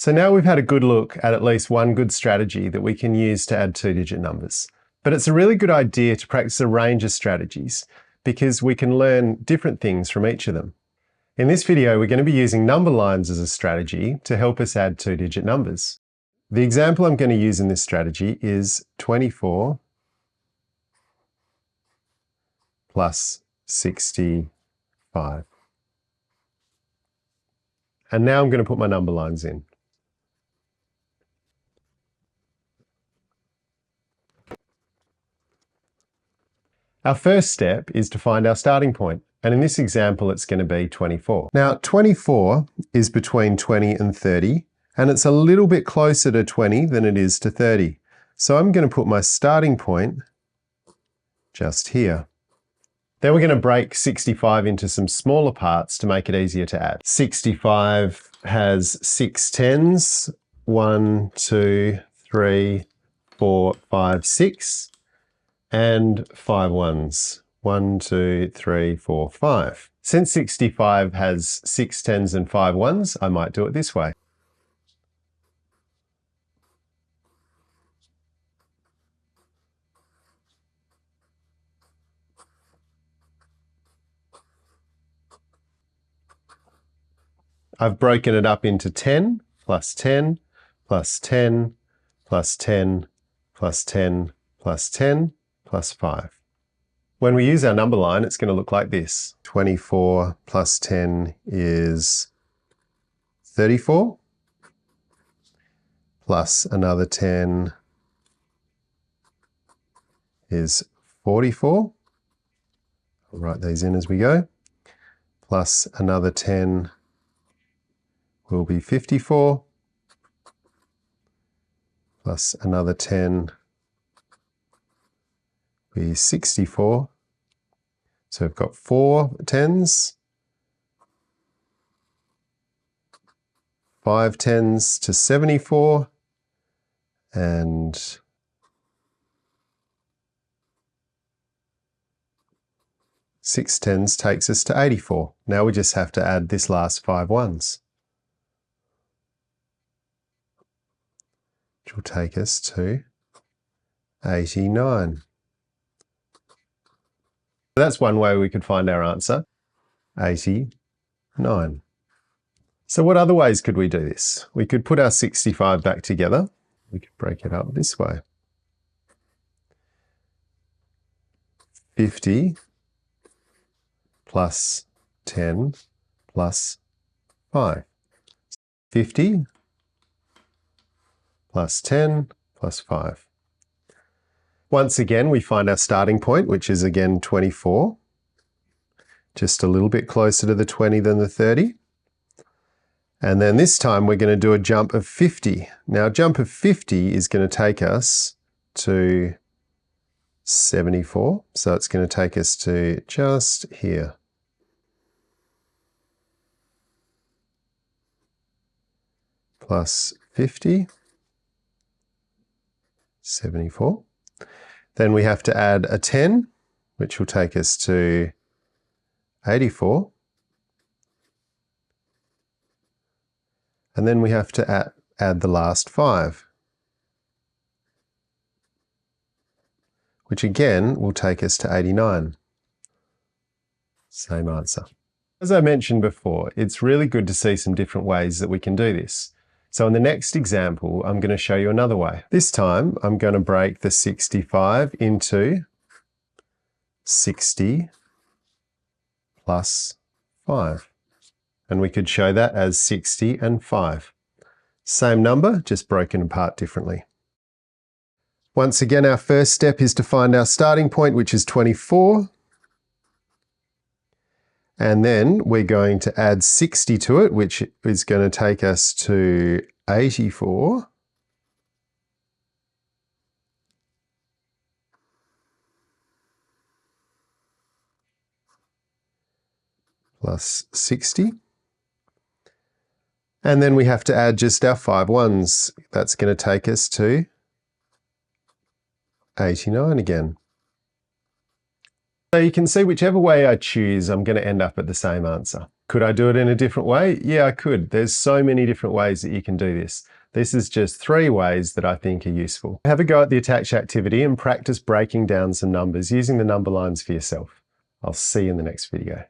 So now we've had a good look at least one good strategy that we can use to add two-digit numbers. But it's a really good idea to practice a range of strategies because we can learn different things from each of them. In this video, we're going to be using number lines as a strategy to help us add two-digit numbers. The example I'm going to use in this strategy is 24 plus 65. And now I'm going to put my number lines in. Our first step is to find our starting point, and in this example it's going to be 24. Now 24 is between 20 and 30, and it's a little bit closer to 20 than it is to 30. So I'm going to put my starting point just here. Then we're going to break 65 into some smaller parts to make it easier to add. 65 has 6 tens, 1, 2, 3, 4, 5, 6. And 5 ones. 1, 2, 3, 4, 5. Since 65 has 6 tens and 5 ones, I might do it this way. I've broken it up into 10 plus 10 plus 10 plus 10 plus 10 plus 10 plus 5. When we use our number line, it's going to look like this. 24 plus 10 is 34, plus another 10 is 44. I'll write these in as we go. Plus another 10 will be 54, plus another 10 be 64. So we've got 4 tens, 5 tens to 74, and 6 tens takes us to 84. Now we just have to add this last 5 ones, which will take us to 89. That's one way we could find our answer, 89. So what other ways could we do this? We could put our 65 back together. We could break it up this way. 50 plus 10 plus 5. 50 plus 10 plus 5. Once again, we find our starting point, which is again 24, just a little bit closer to the 20 than the 30. And then this time we're going to do a jump of 50. Now a jump of 50 is going to take us to 74. So it's going to take us to just here. Plus 50, 74. Then we have to add a 10, which will take us to 84. And then we have to add the last 5, which again will take us to 89. Same answer. As I mentioned before, it's really good to see some different ways that we can do this. So in the next example, I'm going to show you another way. This time, I'm going to break the 65 into 60 plus 5. And we could show that as 60 and 5. Same number, just broken apart differently. Once again, our first step is to find our starting point, which is 24. And then we're going to add 60 to it, which is going to take us to 84. Plus 60. And then we have to add just our 5 ones. That's going to take us to 89 again. So you can see whichever way I choose, I'm going to end up at the same answer. Could I do it in a different way? Yeah, I could. There's so many different ways that you can do this. This is just 3 ways that I think are useful. Have a go at the attach activity and practice breaking down some numbers using the number lines for yourself. I'll see you in the next video.